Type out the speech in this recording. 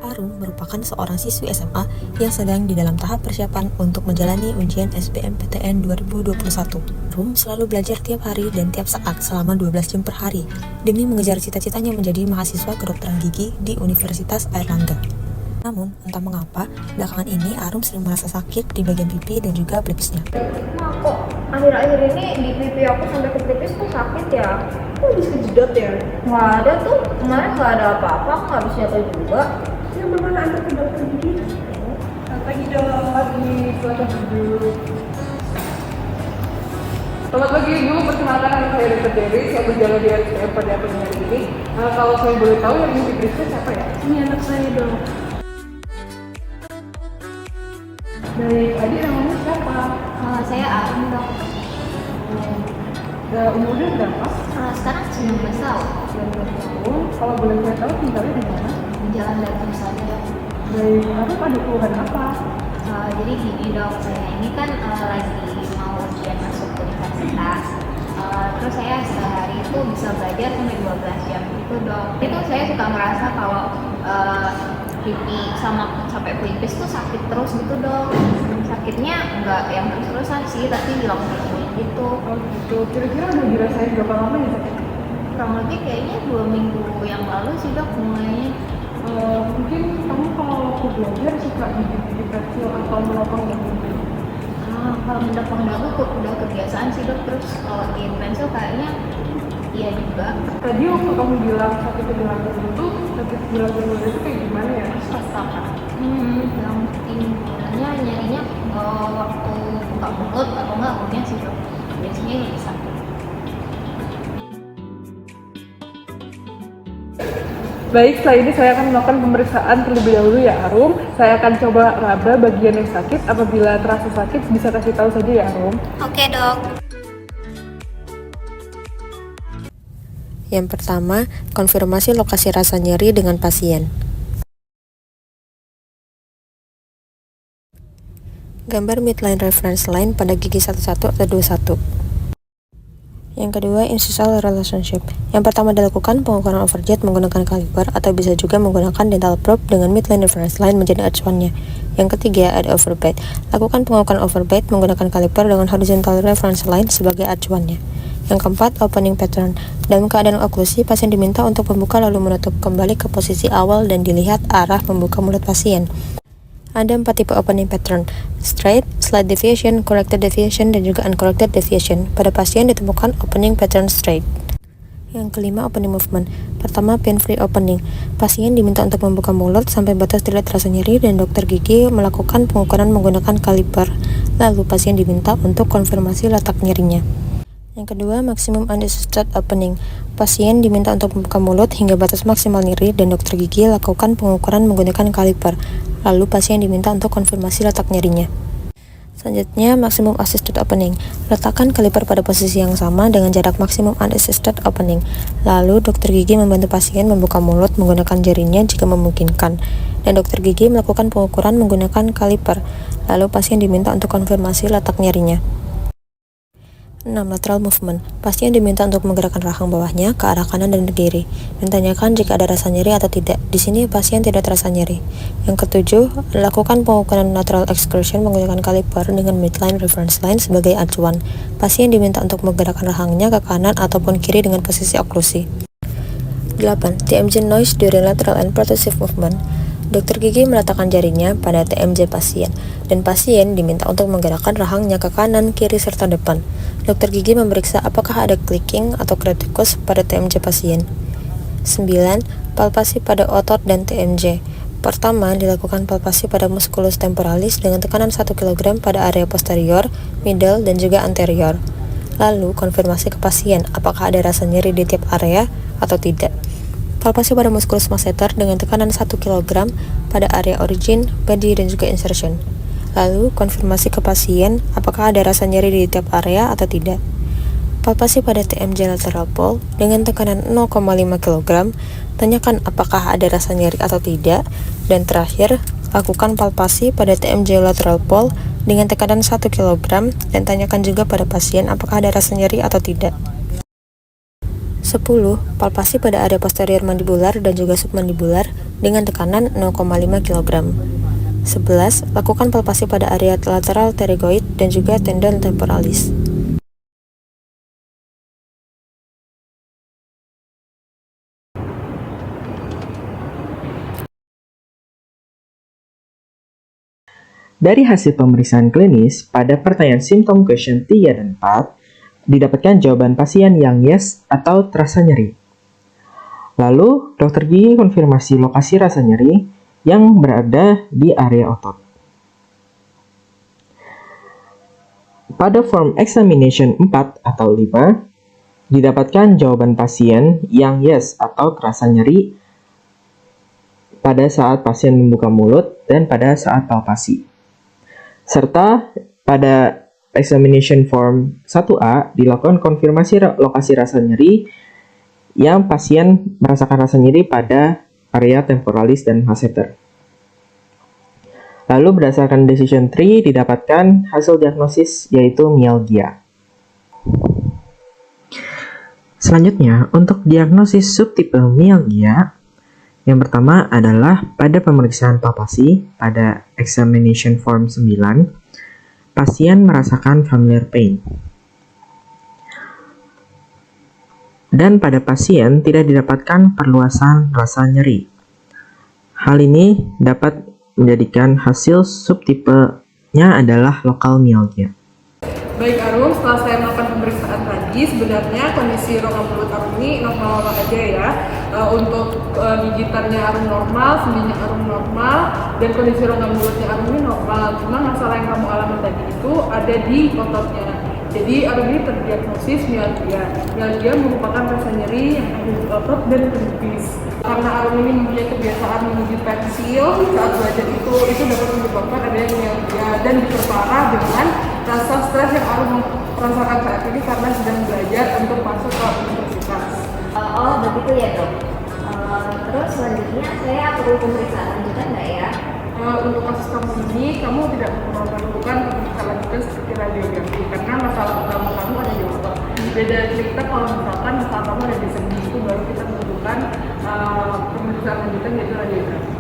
Arum merupakan seorang siswi SMA yang sedang di dalam tahap persiapan untuk menjalani ujian SBMPTN 2021. Arum selalu belajar tiap hari dan tiap saat selama 12 jam per hari demi mengejar cita-citanya menjadi mahasiswa kedokteran gigi di Universitas Airlangga. Namun, entah mengapa, belakangan ini Arum sering merasa sakit di bagian pipi dan juga pelipisnya. Nah, kok akhir-akhir ini di pipi aku sampai ke pelipis kok sakit ya? Kok bisa kejedot ya? Nggak ada tuh, kemarin nggak ada apa-apa, aku nggak habis nyata juga. Ya mana antar ke dokter gigi? Pagi dong, pagi, silakan duduk. Selamat pagi Ibu, perkenalkan nama saya Dr. Dewi, saya berjalan di RSPM pada pendengar ini. Kalau saya boleh tahu yang diperiksa siapa ya? Ini anak saya dong. Baik, adik namanya siapa? Saya Arum dok. Umurnya berapa? Sekarang 19 tahun. 19 tahun. Kalau boleh saya tahu tinggalnya di mana? Di jalan Datum saja dok. Baik, ada keluhan apa? Jadi gini dok, saya ini kan lagi mau ujian masuk universitas. Terus saya sehari itu bisa belajar sampai 12 jam gitu dok. Itu saya suka merasa kalau pipi sama sampai pelipis tuh sakit terus gitu dok. Sakitnya enggak yang terus-terusan sih, tapi hilang-hilang gitu. Oh gitu, kira-kira udah dirasain berapa lama ya sakit? Kurang lebih kayaknya 2 minggu yang lalu sih dok mulainya. Mungkin kamu kalau waktu belajar suka gigit-gigit pensil atau menopang gigi? Kalau mendapang dagu udah kebiasaan sih dok. Terus kalau di pensil kayaknya iya juga. Tadi waktu kamu bilang sakit di lantai itu, sakit di lantai itu kayak gimana ya? Pas apa? Yang tinggalnya nyarinya waktu buka mulut atau enggak akunya sih dok. Biasanya lebih sakit. Baik, setelah ini saya akan melakukan pemeriksaan terlebih dahulu ya Arum. Saya akan coba raba bagian yang sakit. Apabila terasa sakit, bisa kasih tahu saja ya Arum. Oke dok. Yang pertama, konfirmasi lokasi rasa nyeri dengan pasien. Gambar midline reference line pada gigi 11 atau 21. Yang kedua, incisional relationship. Yang pertama dilakukan pengukuran overjet menggunakan kaliper atau bisa juga menggunakan dental probe dengan midline reference line menjadi acuannya. Yang ketiga, ada overbite. Lakukan pengukuran overbite menggunakan kaliper dengan horizontal reference line sebagai acuannya. Yang keempat, opening pattern. Dalam keadaan oklusi, pasien diminta untuk membuka lalu menutup kembali ke posisi awal dan dilihat arah membuka mulut pasien. Ada 4 tipe opening pattern: straight, slight deviation, corrected deviation, dan juga uncorrected deviation. Pada pasien ditemukan opening pattern straight. Yang kelima, opening movement. Pertama, pain-free opening. Pasien diminta untuk membuka mulut sampai batas tidak terasa nyeri dan dokter gigi melakukan pengukuran menggunakan kaliper. Lalu pasien diminta untuk konfirmasi letak nyerinya. Yang kedua, maximum unassisted opening. Pasien diminta untuk membuka mulut hingga batas maksimal nyeri dan dokter gigi lakukan pengukuran menggunakan kaliper. Lalu pasien diminta untuk konfirmasi letak nyerinya. Selanjutnya, maximum assisted opening. Letakkan kaliper pada posisi yang sama dengan jarak maksimum unassisted opening. Lalu dokter gigi membantu pasien membuka mulut menggunakan jarinya jika memungkinkan. Dan dokter gigi melakukan pengukuran menggunakan kaliper. Lalu pasien diminta untuk konfirmasi letak nyerinya. 6. Lateral movement. Pasien diminta untuk menggerakkan rahang bawahnya ke arah kanan dan kiri dan tanyakan jika ada rasa nyeri atau tidak. Di sini pasien tidak terasa nyeri. Yang ketujuh, lakukan pengukuran lateral excursion menggunakan kaliper dengan midline reference line sebagai acuan. Pasien diminta untuk menggerakkan rahangnya ke kanan ataupun kiri dengan posisi oklusi. 8. TMJ noise during lateral and protrusive movement. Dokter gigi meletakkan jarinya pada TMJ pasien, dan pasien diminta untuk menggerakkan rahangnya ke kanan, kiri, serta depan. Dokter gigi memeriksa apakah ada clicking atau kretikus pada TMJ pasien. 9. Palpasi pada otot dan TMJ. Pertama, dilakukan palpasi pada musculus temporalis dengan tekanan 1 kg pada area posterior, middle, dan juga anterior. Lalu, konfirmasi ke pasien apakah ada rasa nyeri di tiap area atau tidak. Palpasi pada musculus masseter dengan tekanan 1 kg pada area origin, body, dan juga insertion. Lalu, konfirmasi ke pasien apakah ada rasa nyeri di tiap area atau tidak. Palpasi pada TMJ lateral pole dengan tekanan 0,5 kg, tanyakan apakah ada rasa nyeri atau tidak. Dan terakhir, lakukan palpasi pada TMJ lateral pole dengan tekanan 1 kg dan tanyakan juga pada pasien apakah ada rasa nyeri atau tidak. 10. Palpasi pada area posterior mandibular dan juga submandibular dengan tekanan 0,5 kg. 11. Lakukan palpasi pada area lateral pterygoid dan juga tendon temporalis. Dari hasil pemeriksaan klinis, pada pertanyaan simptom question 3 dan 4, didapatkan jawaban pasien yang yes atau terasa nyeri. Lalu, dokter gigi konfirmasi lokasi rasa nyeri yang berada di area otot. Pada form examination 4 atau 5, didapatkan jawaban pasien yang yes atau terasa nyeri pada saat pasien membuka mulut dan pada saat palpasi. Serta pada examination form 1A dilakukan konfirmasi lokasi rasa nyeri yang pasien merasakan rasa nyeri pada area temporalis dan masseter. Lalu berdasarkan decision tree didapatkan hasil diagnosis yaitu myalgia. Selanjutnya, untuk diagnosis subtipe myalgia, yang pertama adalah pada pemeriksaan palpasi pada examination form 9, pasien merasakan familiar pain. Dan pada pasien tidak didapatkan perluasan rasa nyeri. Hal ini dapat menjadikan hasil subtipenya adalah lokal myalgia. Baik Arum, setelah saya melakukan pemeriksaan tadi, sebenarnya kondisi rongga mulut Arum ini normal-normal aja ya. Untuk gigitannya Arum normal, sendinya Arum normal, dan kondisi rongga mulutnya Arum ini normal. Cuma masalah yang kamu alami tadi itu ada di ototnya. Jadi Arum ini terdiagnosis myalgia. Myalgia merupakan rasa nyeri yang ada di otot dan pelipis. Karena Arum ini mempunyai kebiasaan menggigit pensil saat belajar itu dapat menyebabkan adanya myalgia dan diperparah dengan rasa stres yang Arum rasakan saat ini karena sedang belajar untuk masuk ke universitas. Oh begitu ya dok. Terus selanjutnya saya perlu pemeriksaan lanjutan nggak ya? Untuk kasus kamu ini, kamu tidak perlu melakukan pemeriksaan lanjutan seperti radiografi karena masalah utama kamu ada di otot. Beda cerita kalau misalkan masalah kamu ada di sendi, itu baru kita membutuhkan pemeriksaan lanjutan yaitu radiografi.